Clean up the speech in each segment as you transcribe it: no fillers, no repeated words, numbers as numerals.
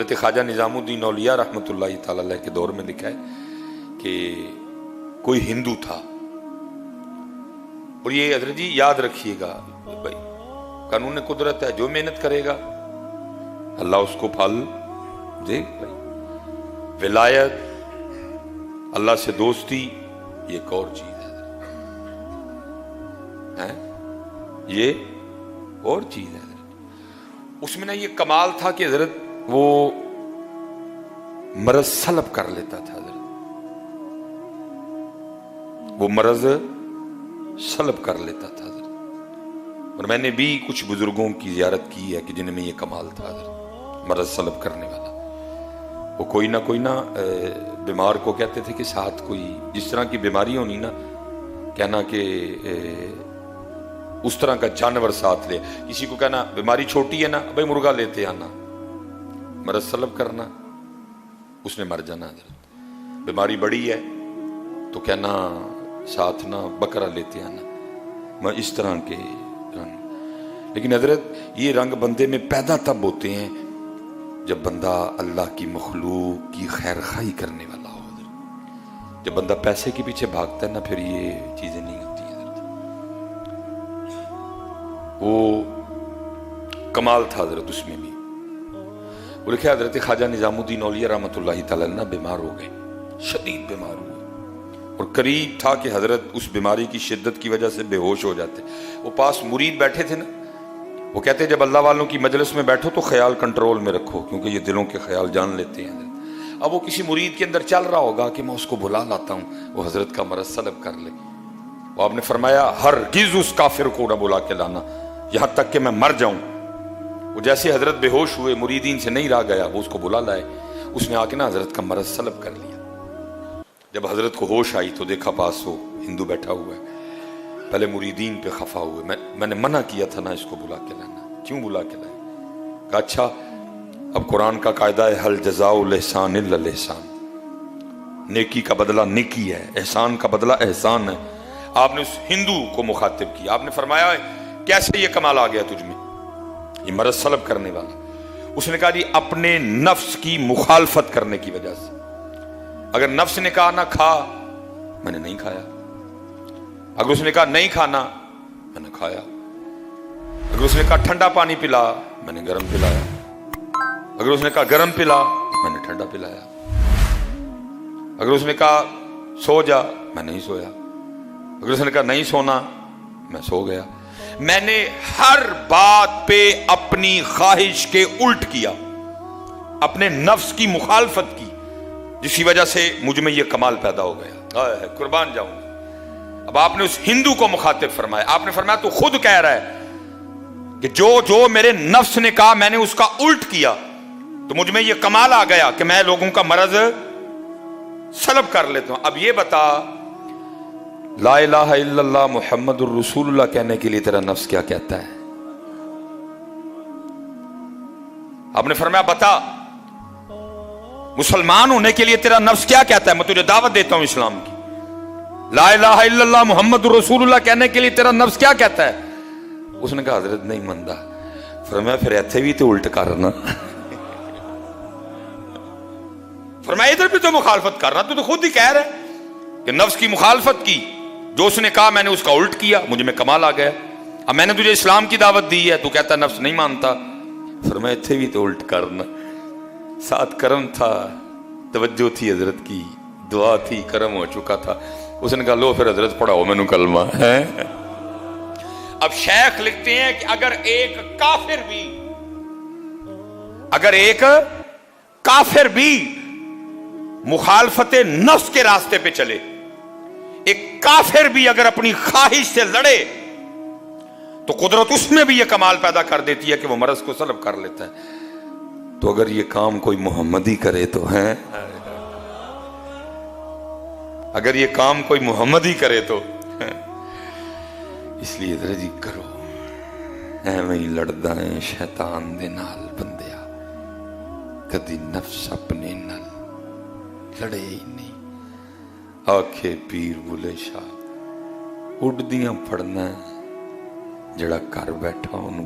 حضرت خواجہ نظام الدین اولیاء رحمۃ اللہ تعالی علیہ کے دور میں لکھا ہے کہ کوئی ہندو تھا، اور یہ حضرت جی یاد رکھیے گا بھائی، قانون قدرت ہے، جو محنت کرے گا اللہ اس کو پھل دے بھائی۔ ولایت، اللہ سے دوستی، یہ ایک اور چیز ہے، یہ اور چیز ہے۔ اس میں نا یہ کمال تھا کہ حضرت وہ مرض سلب کر لیتا تھا، حضرت وہ مرض سلب کر لیتا تھا حضرت۔ اور میں نے بھی کچھ بزرگوں کی زیارت کی ہے کہ جن میں یہ کمال تھا حضرت، مرض سلب کرنے والا۔ وہ کوئی نہ بیمار کو کہتے تھے کہ ساتھ کوئی جس طرح کی بیماری ہونی نا، کہنا کہ اس طرح کا جانور ساتھ لے۔ کسی کو کہنا بیماری چھوٹی ہے نا بھائی مرغا لیتے آنا، مرض سلب کرنا، اس نے مر جانا حضرت۔ بیماری بڑی ہے تو کہنا ساتھ نہ بکرا لیتے آنا، میں اس طرح کے رنگ۔ لیکن حضرت یہ رنگ بندے میں پیدا تب ہوتے ہیں جب بندہ اللہ کی مخلوق کی خیر خواہی کرنے والا ہو حضرت۔ جب بندہ پیسے کے پیچھے بھاگتا ہے نا، پھر یہ چیزیں نہیں ہوتی حضرت۔ وہ کمال تھا حضرت اس میں بھی۔ وہ لکھا حضرت خواجہ نظام الدین اولیاء رحمۃ اللہ تعالی علیہ بیمار ہو گئے، شدید بیمار ہوئے، اور قریب تھا کہ حضرت اس بیماری کی شدت کی وجہ سے بے ہوش ہو جاتے۔ وہ پاس مرید بیٹھے تھے نا، وہ کہتے جب اللہ والوں کی مجلس میں بیٹھو تو خیال کنٹرول میں رکھو، کیونکہ یہ دلوں کے خیال جان لیتے ہیں حضرت۔ اب وہ کسی مرید کے اندر چل رہا ہوگا کہ میں اس کو بلا لاتا ہوں، وہ حضرت کا مرض سلب کر لے۔ وہ آپ نے فرمایا ہرگز اس کافر کو نہ بلا کے لانا یہاں تک کہ میں مر جاؤں۔ وہ جیسے حضرت بے ہوش ہوئے، مریدین سے نہیں رہا گیا، وہ اس کو بلا لائے۔ اس نے آ کے نا حضرت کا مرض سلب کر لیا۔ جب حضرت کو ہوش آئی تو دیکھا پاس وہ ہندو بیٹھا ہوا ہے۔ پہلے مریدین پہ خفا ہوئے، میں نے منع کیا تھا نا اس کو بلا کے لانا، کیوں بلا کے لائے؟ کہا اچھا اب قرآن کا قاعدہ ہے حل جزاء الاحسان الا الاحسان، نیکی کا بدلہ نیکی ہے، احسان کا بدلہ احسان ہے۔ آپ نے اس ہندو کو مخاطب کیا، آپ نے فرمایا کیسے یہ کمال آ گیا تجھ میں، یہ مرض سلب کرنے والا؟ اس نے کہا جی اپنے نفس کی مخالفت کرنے کی وجہ سے۔ اگر نفس نے کہا نہ کھا، میں نے نہیں کھایا۔ اگر اس نے کہا نہیں کھانا، میں نے کھایا۔ اگر اس نے کہا ٹھنڈا پانی پلا، میں نے گرم پلایا۔ اگر اس نے کہا گرم پلا، میں نے ٹھنڈا پلایا۔ اگر اس نے کہا سو جا، میں نہیں سویا۔ اگر اس نے کہا نہیں سونا، میں سو گیا۔ میں نے ہر بات پہ اپنی خواہش کے الٹ کیا، اپنے نفس کی مخالفت کی، جس کی وجہ سے مجھ میں یہ کمال پیدا ہو گیا۔ قربان جاؤں۔ اب آپ نے اس ہندو کو مخاطب فرمایا، آپ نے فرمایا تو خود کہہ رہا ہے کہ جو میرے نفس نے کہا میں نے اس کا الٹ کیا، تو مجھ میں یہ کمال آ گیا کہ میں لوگوں کا مرض سلب کر لیتا ہوں۔ اب یہ بتا لا الہ الا اللہ محمد الرسول اللہ کہنے کے لیے تیرا نفس کیا کہتا ہے؟ آپ نے فرمایا بتا مسلمان ہونے کے لیے تیرا نفس کیا کہتا ہے؟ میں تجھے دعوت دیتا ہوں اسلام کی۔ لا الہ الا اللہ محمد الرسول اللہ کہنے کے لیے تیرا نفس کیا کہتا ہے؟ اس نے کہا حضرت نہیں مندا۔ فرمایا پھر ایتھے بھی تو الٹ کرنا، فرمایا ادھر بھی تو مخالفت کرنا، تو خود ہی کہہ رہے کہ نفس کی مخالفت کی، جو اس نے کہا میں نے اس کا الٹ کیا، مجھے میں کمال آ گیا۔ اب میں نے تجھے اسلام کی دعوت دی ہے، تو کہتا نفس نہیں مانتا۔ فرمایا ایتھے بھی تو الٹ کرنا۔ ساتھ کرم تھا، توجہ تھی حضرت کی، دعا تھی، کرم ہو چکا تھا۔ اس نے کہا لو پھر حضرت پڑھاؤ میں نے کلمہ ہے۔ اب شیخ لکھتے ہیں کہ اگر ایک کافر بھی مخالفت نفس کے راستے پہ چلے، ایک کافر بھی اگر اپنی خواہش سے لڑے، تو قدرت اس میں بھی یہ کمال پیدا کر دیتی ہے کہ وہ مرض کو سلب کر لیتا ہے۔ تو اگر یہ کام کوئی محمدی کرے تو ہے، اگر یہ کام کوئی محمدی کرے تو اس لیے ذرا جی کرو ایویں ہی لڑدا ہے شیطان دے نال بندیا، کدی نفس اپنے نال لڑے ہی نہیں۔ آکھے پیر بلے شاہ اڈدیاں پڑھنا ہے، جڑا گھر بیٹھا انہوں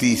30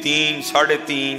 3, 3:30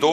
2